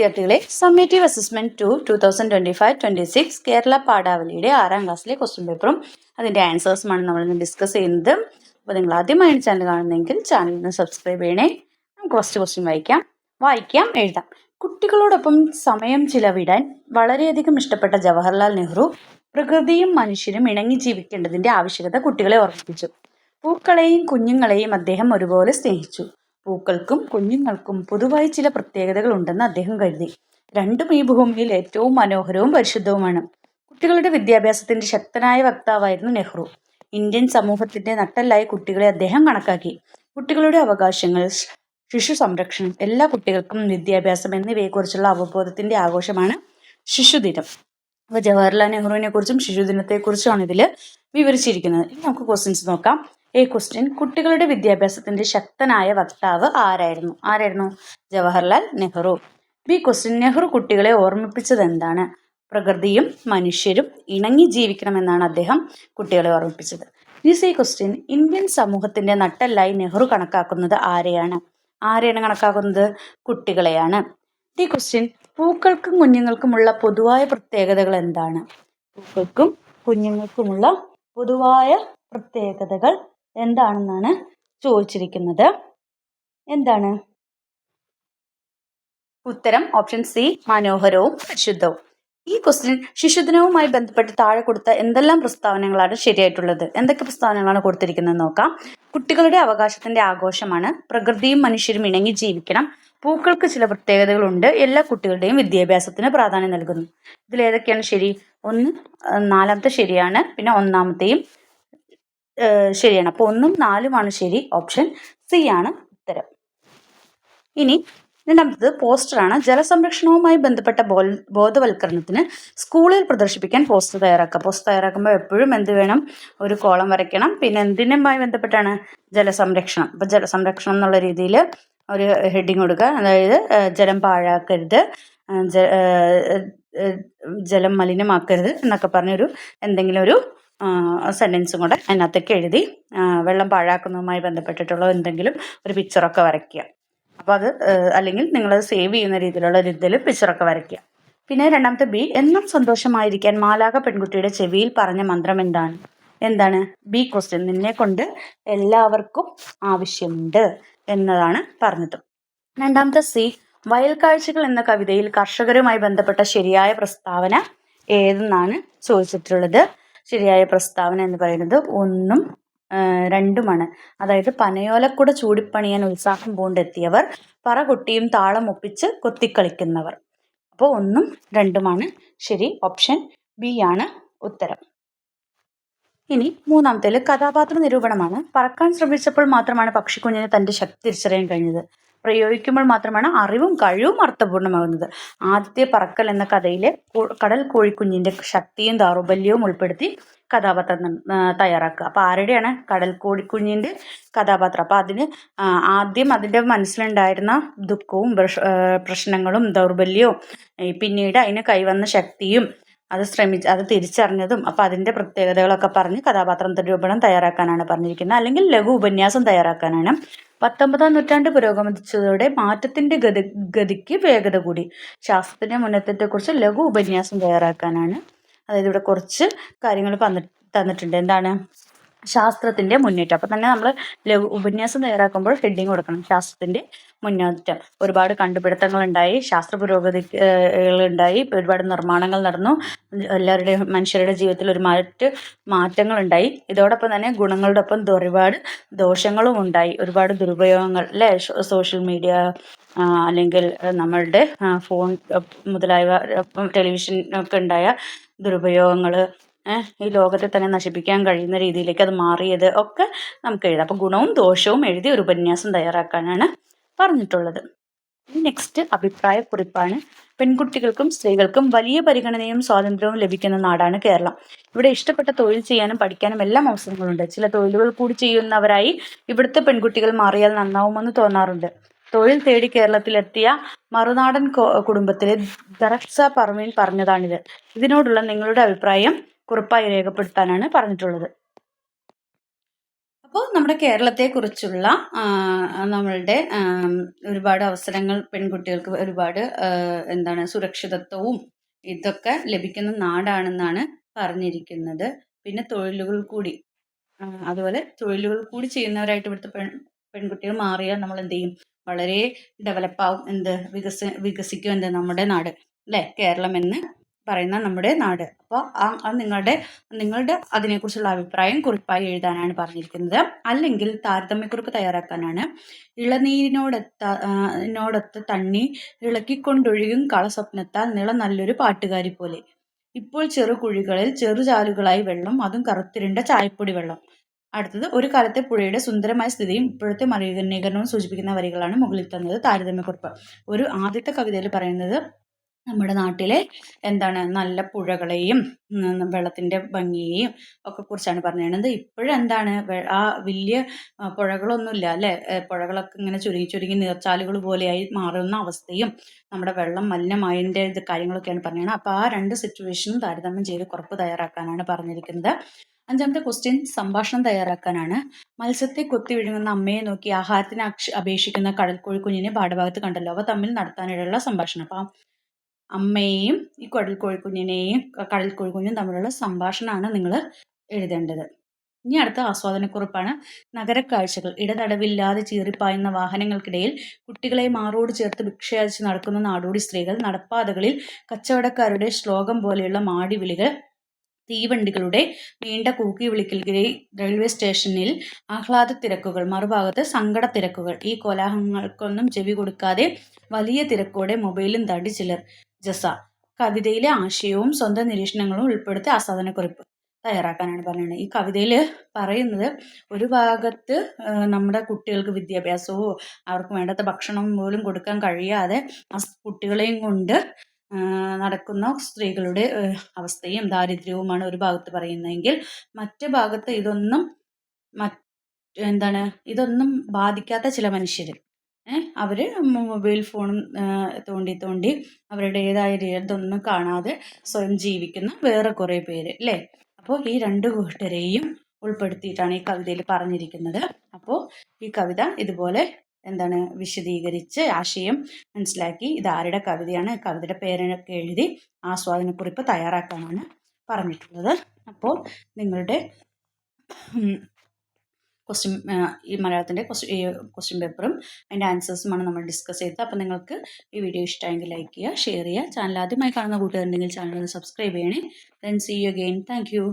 വിദ്യാർത്ഥികളെ summative assessment 2025-26 Kerala പാഠാവലിയുടെ 6ാം ക്ലാസ്സിലെ question പേപ്പറും അതിൻ്റെ ആൻസേഴ്സുമാണ് നമ്മളിന്ന് ഡിസ്കസ് ചെയ്യുന്നത്. അപ്പോൾ നിങ്ങൾ ആദ്യമായാണ് ചാനൽ കാണുന്നതെങ്കിൽ ചാനലിന് സബ്സ്ക്രൈബ് ചെയ്യണേ. നമുക്ക് ഫസ്റ്റ് ക്വസ്റ്റ്യൻ വായിക്കാം എഴുതാം. കുട്ടികളോടൊപ്പം സമയം ചിലവിടാൻ വളരെയധികം ഇഷ്ടപ്പെട്ട ജവഹർലാൽ നെഹ്റു പ്രകൃതിയും മനുഷ്യരും ഇണങ്ങി ജീവിക്കേണ്ടതിൻ്റെ ആവശ്യകത കുട്ടികളെ ഓർമ്മിപ്പിച്ചു. പൂക്കളെയും കുഞ്ഞുങ്ങളെയും അദ്ദേഹം ഒരുപോലെ സ്നേഹിച്ചു. പൂക്കൾക്കും കുഞ്ഞുങ്ങൾക്കും പൊതുവായി ചില പ്രത്യേകതകൾ ഉണ്ടെന്ന് അദ്ദേഹം കരുതി. രണ്ടും ഈ ഭൂമിയിൽ ഏറ്റവും മനോഹരവും പരിശുദ്ധവുമാണ്. കുട്ടികളുടെ വിദ്യാഭ്യാസത്തിന്റെ ശക്തനായ വക്താവായിരുന്നു നെഹ്റു. ഇന്ത്യൻ സമൂഹത്തിന്റെ നട്ടെല്ലായി കുട്ടികളെ അദ്ദേഹം കണക്കാക്കി. കുട്ടികളുടെ അവകാശങ്ങൾ, ശിശു സംരക്ഷണം, എല്ലാ കുട്ടികൾക്കും വിദ്യാഭ്യാസം എന്നിവയെക്കുറിച്ചുള്ള അവബോധത്തിന്റെ ആഘോഷമാണ് ശിശുദിനം. അപ്പോൾ ജവഹർലാൽ നെഹ്റുവിനെ കുറിച്ചും ശിശുദിനത്തെക്കുറിച്ചുമാണ് ഇതിൽ വിവരിച്ചിരിക്കുന്നത്. ഇനി നമുക്ക് ക്വസ്റ്റ്യൻസ് നോക്കാം. ക്വസ്റ്റ്യൻ: കുട്ടികളുടെ വിദ്യാഭ്യാസത്തിന്റെ ശക്തനായ വക്താവ് ആരായിരുന്നു? ജവഹർലാൽ നെഹ്റു. ക്വസ്റ്റ്യൻ: നെഹ്റു കുട്ടികളെ ഓർമ്മിപ്പിച്ചത് എന്താണ്? പ്രകൃതിയും മനുഷ്യരും ഇണങ്ങി ജീവിക്കണമെന്നാണ് അദ്ദേഹം കുട്ടികളെ ഓർമ്മിപ്പിച്ചത്. ക്വസ്റ്റ്യൻ: ഇന്ത്യൻ സമൂഹത്തിന്റെ നട്ടെല്ലായി നെഹ്റു കണക്കാക്കുന്നത് ആരെയാണ് കണക്കാക്കുന്നത്? കുട്ടികളെയാണ്. ക്വസ്റ്റ്യൻ: പൂക്കൾക്കും കുഞ്ഞുങ്ങൾക്കുമുള്ള പൊതുവായ പ്രത്യേകതകൾ എന്താണ്? പൂക്കൾക്കും കുഞ്ഞുങ്ങൾക്കുമുള്ള പൊതുവായ പ്രത്യേകതകൾ എന്താണെന്നാണ് ചോദിച്ചിരിക്കുന്നത്. എന്താണ് ഉത്തരം? ഓപ്ഷൻ സി, മനോഹരവും പരിശുദ്ധവും. ഈ ക്വസ്റ്റ്യൻ ശിശുദിനവുമായി ബന്ധപ്പെട്ട് താഴെ കൊടുത്ത എന്തെല്ലാം പ്രസ്താവനകളാണ് ശരിയായിട്ടുള്ളത്? എന്തൊക്കെ പ്രസ്താവനകളാണ് കൊടുത്തിരിക്കുന്നത് നോക്കാം. കുട്ടികളുടെ അവകാശത്തിന്റെ ആഘോഷമാണ്. പ്രകൃതിയും മനുഷ്യരും ഇണങ്ങി ജീവിക്കണം. പൂക്കൾക്ക് ചില പ്രത്യേകതകളുണ്ട്. എല്ലാ കുട്ടികളുടെയും വിദ്യാഭ്യാസത്തിന് പ്രാധാന്യം നൽകുന്നു. ഇതിലേതൊക്കെയാണ് ശരി? ഒന്ന്, നാലാമത്തെ ശരിയാണ്. പിന്നെ ഒന്നാമത്തെയും ശരിയാണ്. അപ്പോൾ 1ഉം 4ഉമാണ് ശരി. ഓപ്ഷൻ സി ആണ് ഉത്തരം. ഇനി രണ്ടാമത്തത് പോസ്റ്ററാണ്. ജലസംരക്ഷണവുമായി ബന്ധപ്പെട്ട ബോധവൽക്കരണത്തിന് സ്കൂളിൽ പ്രദർശിപ്പിക്കാൻ പോസ്റ്റർ തയ്യാറാക്കുക. പോസ്റ്റർ തയ്യാറാക്കുമ്പോൾ എപ്പോഴും എന്ത് വേണം? ഒരു കോളം വരയ്ക്കണം. പിന്നെ എന്തിനുമായി ബന്ധപ്പെട്ടാണ്? ജലസംരക്ഷണം. അപ്പോൾ ജലസംരക്ഷണം എന്നുള്ള രീതിയിൽ ഒരു ഹെഡിങ് കൊടുക്കുക. അതായത് ജലം പാഴാക്കരുത്, ജലം മലിനമാക്കരുത് എന്നൊക്കെ പറഞ്ഞൊരു എന്തെങ്കിലും ഒരു സെൻറ്റൻസും കൂടെ അതിനകത്തേക്ക് എഴുതി വെള്ളം പാഴാക്കുന്നതുമായി ബന്ധപ്പെട്ടിട്ടുള്ള എന്തെങ്കിലും ഒരു പിക്ചറൊക്കെ വരയ്ക്കുക. അപ്പോൾ അത് അല്ലെങ്കിൽ നിങ്ങളത് സേവ് ചെയ്യുന്ന രീതിയിലുള്ള രീതിയിൽ പിക്ചറൊക്കെ വരയ്ക്കുക. പിന്നെ രണ്ടാമത്തെ ബി, എന്നും സന്തോഷമായിരിക്കാൻ മാലാഖ പെൺകുട്ടിയുടെ ചെവിയിൽ പറഞ്ഞ മന്ത്രം എന്താണ്? ക്വസ്റ്റ്യൻ: നിന്നെ കൊണ്ട് എല്ലാവർക്കും ആവശ്യമുണ്ട് എന്നതാണ് പറഞ്ഞത്. രണ്ടാമത്തെ സി, വയൽക്കാഴ്ചകൾ എന്ന കവിതയിൽ കർഷകരുമായി ബന്ധപ്പെട്ട ശരിയായ പ്രസ്താവന ഏതെന്നാണ് ചോദിച്ചിട്ടുള്ളത്. ശരിയായ പ്രസ്താവന എന്ന് പറയുന്നത് 1ഉം 2ഉമാണ്. അതായത് പനയോലക്കുട ചൂടിപ്പണിയാൻ ഉത്സാഹം പൂണ്ടെത്തിയവർ, പറകൊട്ടിയും താളം ഒപ്പിച്ച് കൊത്തിക്കളിക്കുന്നവർ. അപ്പോൾ 1ഉം 2ഉമാണ് ശരി. ഓപ്ഷൻ ബി ആണ് ഉത്തരം. ഇനി മൂന്നാമത്തേൽ കഥാപാത്ര നിരൂപണമാണ്. പറക്കാൻ ശ്രമിച്ചപ്പോൾ മാത്രമാണ് പക്ഷിക്കുഞ്ഞിന് തൻ്റെ ശക്തി തിരിച്ചറിയാൻ കഴിഞ്ഞത്. പ്രയോഗിക്കുമ്പോൾ മാത്രമാണ് അറിവും കഴിവും അർത്ഥപൂർണ്ണമാകുന്നത്. ആദ്യത്തെ പറക്കൽ എന്ന കഥയിലെ കടൽ കോഴിക്കുഞ്ഞിൻ്റെ ശക്തിയും ദൗർബല്യവും ഉൾപ്പെടുത്തി കഥാപാത്രം തയ്യാറാക്കുക. അപ്പോൾ ആരുടെയാണ്? കടൽ കോഴിക്കുഞ്ഞിൻ്റെ കഥാപാത്രം. അപ്പോൾ അതിന് ആദ്യം അതിൻ്റെ മനസ്സിലുണ്ടായിരുന്ന ദുഃഖവും പ്രശ്നങ്ങളും ദൗർബല്യവും പിന്നീട് അതിന് കൈവന്ന ശക്തിയും അത് തിരിച്ചറിഞ്ഞതും അപ്പോൾ അതിൻ്റെ പ്രത്യേകതകളൊക്കെ പറഞ്ഞ് കഥാപാത്രം നിരൂപണം തയ്യാറാക്കാനാണ് പറഞ്ഞിരിക്കുന്നത്. അല്ലെങ്കിൽ ലഘു ഉപന്യാസം തയ്യാറാക്കാനാണ്. 19ാം നൂറ്റാണ്ട് പുരോഗമിച്ചതോടെ മാറ്റത്തിൻ്റെ ഗതിക്ക് വേഗത കൂടി. ശാസ്ത്രത്തിൻ്റെ മുന്നേറ്റത്തെക്കുറിച്ച് ലഘു ഉപന്യാസം തയ്യാറാക്കാനാണ്. അതായത് ഇവിടെ കുറച്ച് കാര്യങ്ങൾ തന്നിട്ടുണ്ട്. എന്താണ്? ശാസ്ത്രത്തിൻ്റെ മുന്നേറ്റം. അപ്പം തന്നെ നമ്മൾ ഉപന്യാസം തയ്യാറാക്കുമ്പോൾ ഹെഡിങ് കൊടുക്കണം. ശാസ്ത്രത്തിൻ്റെ മുന്നേറ്റം. ഒരുപാട് കണ്ടുപിടുത്തങ്ങളുണ്ടായി, ശാസ്ത്ര പുരോഗതികളുണ്ടായി, ഒരുപാട് നിർമ്മാണങ്ങൾ നടന്നു, മനുഷ്യരുടെ ജീവിതത്തിൽ മാറ്റങ്ങളുണ്ടായി. ഇതോടൊപ്പം തന്നെ ഗുണങ്ങളുടെ ഒപ്പം ഒരുപാട് ദോഷങ്ങളും ഉണ്ടായി. ഒരുപാട് ദുരുപയോഗങ്ങൾ, അല്ലേ? സോഷ്യൽ മീഡിയ അല്ലെങ്കിൽ നമ്മളുടെ ഫോൺ മുതലായവ, ടെലിവിഷൻ ഒക്കെ ഉണ്ടായ ദുരുപയോഗങ്ങൾ, ഈ ലോകത്തെ തന്നെ നശിപ്പിക്കാൻ കഴിയുന്ന രീതിയിലേക്ക് അത് മാറിയത് ഒക്കെ നമുക്ക് എഴുതാം. അപ്പോൾ ഗുണവും ദോഷവും എഴുതി ഒരു ഉപന്യാസം തയ്യാറാക്കാനാണ് പറഞ്ഞിട്ടുള്ളത്. നെക്സ്റ്റ് അഭിപ്രായക്കുറിപ്പാണ്. പെൺകുട്ടികൾക്കും സ്ത്രീകൾക്കും വലിയ പരിഗണനയും സ്വാതന്ത്ര്യവും ലഭിക്കുന്ന നാടാണ് കേരളം. ഇവിടെ ഇഷ്ടപ്പെട്ട തൊഴിൽ ചെയ്യാനും പഠിക്കാനും എല്ലാം അവസരങ്ങളുണ്ട്. ചില തൊഴിലുകൾ കൂടി ചെയ്യുന്നവരായി ഇവിടുത്തെ പെൺകുട്ടികൾ മാറിയാൽ നന്നാവുമെന്ന് തോന്നാറുണ്ട്. തൊഴിൽ തേടി കേരളത്തിലെത്തിയ മറുനാടൻ കുടുംബത്തിലെ ദറക്സ പർവീൻ പറഞ്ഞതാണിത്. ഇതിനോടുള്ള നിങ്ങളുടെ അഭിപ്രായം കുറിപ്പായി രേഖപ്പെടുത്താനാണ് പറഞ്ഞിട്ടുള്ളത്. അപ്പോൾ നമ്മുടെ കേരളത്തെക്കുറിച്ചുള്ള നമ്മളുടെ ഒരുപാട് അവസരങ്ങൾ പെൺകുട്ടികൾക്ക് ഒരുപാട് എന്താണ് സുരക്ഷിതത്വവും ഇതൊക്കെ ലഭിക്കുന്ന നാടാണെന്നാണ് പറഞ്ഞിരിക്കുന്നത്. പിന്നെ തൊഴിലുകൾ കൂടി അതുപോലെ തൊഴിലുകൾ കൂടി ചെയ്യുന്നവരായിട്ട് ഇവിടുത്തെ പെൺകുട്ടികൾ മാറിയാൽ നമ്മൾ എന്ത് ചെയ്യും? വളരെ ഡെവലപ്പാവും. വികസിക്കും നമ്മുടെ നാട്, അല്ലേ? കേരളം എന്ന് പറയുന്ന നമ്മുടെ നാട്. അപ്പോൾ അത് നിങ്ങളുടെ അതിനെക്കുറിച്ചുള്ള അഭിപ്രായം കുറിപ്പായി എഴുതാനാണ് പറഞ്ഞിരിക്കുന്നത്. അല്ലെങ്കിൽ താരതമ്യക്കുറിപ്പ് തയ്യാറാക്കാനാണ്. ഇളനീരിനോടൊത്ത് തണ്ണി ഇളക്കിക്കൊണ്ടൊഴുകും കളസ്വപ്നത്താൽ നിള നല്ലൊരു പാട്ടുകാരി പോലെ. ഇപ്പോൾ ചെറു കുഴികളിൽ ചെറുചാലുകളായി വെള്ളം, അതും കറുത്തിരുണ്ട ചായപ്പൊടി വെള്ളം. അടുത്തത്, ഒരു കാലത്തെ പുഴയുടെ സുന്ദരമായ സ്ഥിതിയും ഇപ്പോഴത്തെ മലിനീകരണവും സൂചിപ്പിക്കുന്ന വരികളാണ് മുകളിൽ തന്നത് താരതമ്യക്കുറിപ്പ്. ആദ്യത്തെ കവിതയിൽ പറയുന്നത് നമ്മുടെ നാട്ടിലെ എന്താണ് നല്ല പുഴകളെയും വെള്ളത്തിൻ്റെ ഭംഗിയെയും ഒക്കെ കുറിച്ചാണ് പറഞ്ഞത്. ഇപ്പോഴും എന്താണ് ആ വലിയ പുഴകളൊന്നുമില്ല, അല്ലേ? പുഴകളൊക്കെ ഇങ്ങനെ ചുരുങ്ങി നീർച്ചാലുകൾ പോലെയായി മാറുന്ന അവസ്ഥയും നമ്മുടെ വെള്ളം മലിനമായതിൻ്റെ കാര്യങ്ങളൊക്കെയാണ് പറഞ്ഞത്. അപ്പോൾ ആ രണ്ട് സിറ്റുവേഷനും താരതമ്യം ചെയ്ത് കുറിപ്പ് തയ്യാറാക്കാനാണ് പറഞ്ഞിരിക്കുന്നത്. അഞ്ചാമത്തെ ക്വസ്റ്റ്യൻ സംഭാഷണം തയ്യാറാക്കാനാണ്. മത്സ്യത്തെ കൊത്തി വിഴുങ്ങുന്ന അമ്മയെ നോക്കി ആഹാരത്തിന് അപേക്ഷിക്കുന്ന കടൽക്കോഴി കുഞ്ഞിനെ പാഠഭാഗത്ത് കണ്ടല്ലോ. അവ തമ്മിൽ നടത്താനിടയുള്ള സംഭാഷണം. അപ്പം അമ്മയെയും ഈ കടൽ കോഴിക്കുഞ്ഞും തമ്മിലുള്ള സംഭാഷണമാണ് നിങ്ങൾ എഴുതേണ്ടത്. ഇനി അടുത്ത ആസ്വാദനക്കുറിപ്പാണ്. നഗരക്കാഴ്ചകൾ. ഇടതടവില്ലാതെ ചീറിപ്പായുന്ന വാഹനങ്ങൾക്കിടയിൽ കുട്ടികളെ മാറോട് ചേർത്ത് ഭിക്ഷയാചിച്ച് നടക്കുന്ന നാടോടി സ്ത്രീകൾ, നടപ്പാതകളിൽ കച്ചവടക്കാരുടെ ശ്ലോകം പോലെയുള്ള മാടിവിളികൾ, തീവണ്ടികളുടെ നീണ്ട കൂക്കി വിളിക്കലുകളിൽ, റെയിൽവേ സ്റ്റേഷനിൽ ആഹ്ലാദ തിരക്കുകൾ, മറുഭാഗത്ത് സങ്കട തിരക്കുകൾ. ഈ കോലാഹലങ്ങൾക്കൊന്നും ചെവി കൊടുക്കാതെ വലിയ തിരക്കോടെ മൊബൈലും തടി ചിലർ. ജസ. കവിതയിലെ ആശയവും സ്വന്തം നിരീക്ഷണങ്ങളും ഉൾപ്പെടുത്തി ആസ്വാദനക്കുറിപ്പ് തയ്യാറാക്കാനാണ് പറയുന്നത്. ഈ കവിതയിൽ പറയുന്നത്, ഒരു ഭാഗത്ത് നമ്മുടെ കുട്ടികൾക്ക് വിദ്യാഭ്യാസവും അവർക്ക് വേണ്ടാത്ത ഭക്ഷണം പോലും കൊടുക്കാൻ കഴിയാതെ ആ കുട്ടികളെയും കൊണ്ട് നടക്കുന്ന സ്ത്രീകളുടെ അവസ്ഥയും ദാരിദ്ര്യവുമാണ് ഒരു ഭാഗത്ത് പറയുന്നതെങ്കിൽ, മറ്റു ഭാഗത്ത് ഇതൊന്നും ബാധിക്കാത്ത ചില മനുഷ്യർ, അവർ മൊബൈൽ ഫോണും തോണ്ടി അവരുടേതായ ഇതൊന്നും കാണാതെ സ്വയം ജീവിക്കുന്ന വേറെ കുറേ പേര്, അല്ലേ? അപ്പോൾ ഈ രണ്ട് കൂട്ടരെയും ഉൾപ്പെടുത്തിയിട്ടാണ് ഈ കവിതയിൽ പറഞ്ഞിരിക്കുന്നത്. അപ്പോൾ ഈ കവിത ഇതുപോലെ വിശദീകരിച്ച് ആശയം മനസ്സിലാക്കി ഇതാരുടെ കവിതയാണ്, കവിതയുടെ പേരൊക്കെ എഴുതി ആസ്വാദനക്കുറിപ്പ് തയ്യാറാക്കാനാണ് പറഞ്ഞിട്ടുള്ളത്. അപ്പോൾ നിങ്ങളുടെ ഈ മലയാളത്തിൻ്റെ ക്വസ്റ്റ്യൻ പേപ്പറും അതിൻ്റെ ആൻസേഴ്സുമാണ് നമ്മൾ ഡിസ്കസ് ചെയ്തത്. അപ്പോൾ നിങ്ങൾക്ക് ഈ വീഡിയോ ഇഷ്ടമായെങ്കിൽ ലൈക്ക് ചെയ്യുക, ഷെയർ ചെയ്യുക. ചാനൽ ആദ്യമായി കാണുന്ന കൂട്ടുകാരുണ്ടെങ്കിൽ ചാനൽ ഒന്ന് സബ്സ്ക്രൈബ് ചെയ്യണേ. Then see you again. Thank U.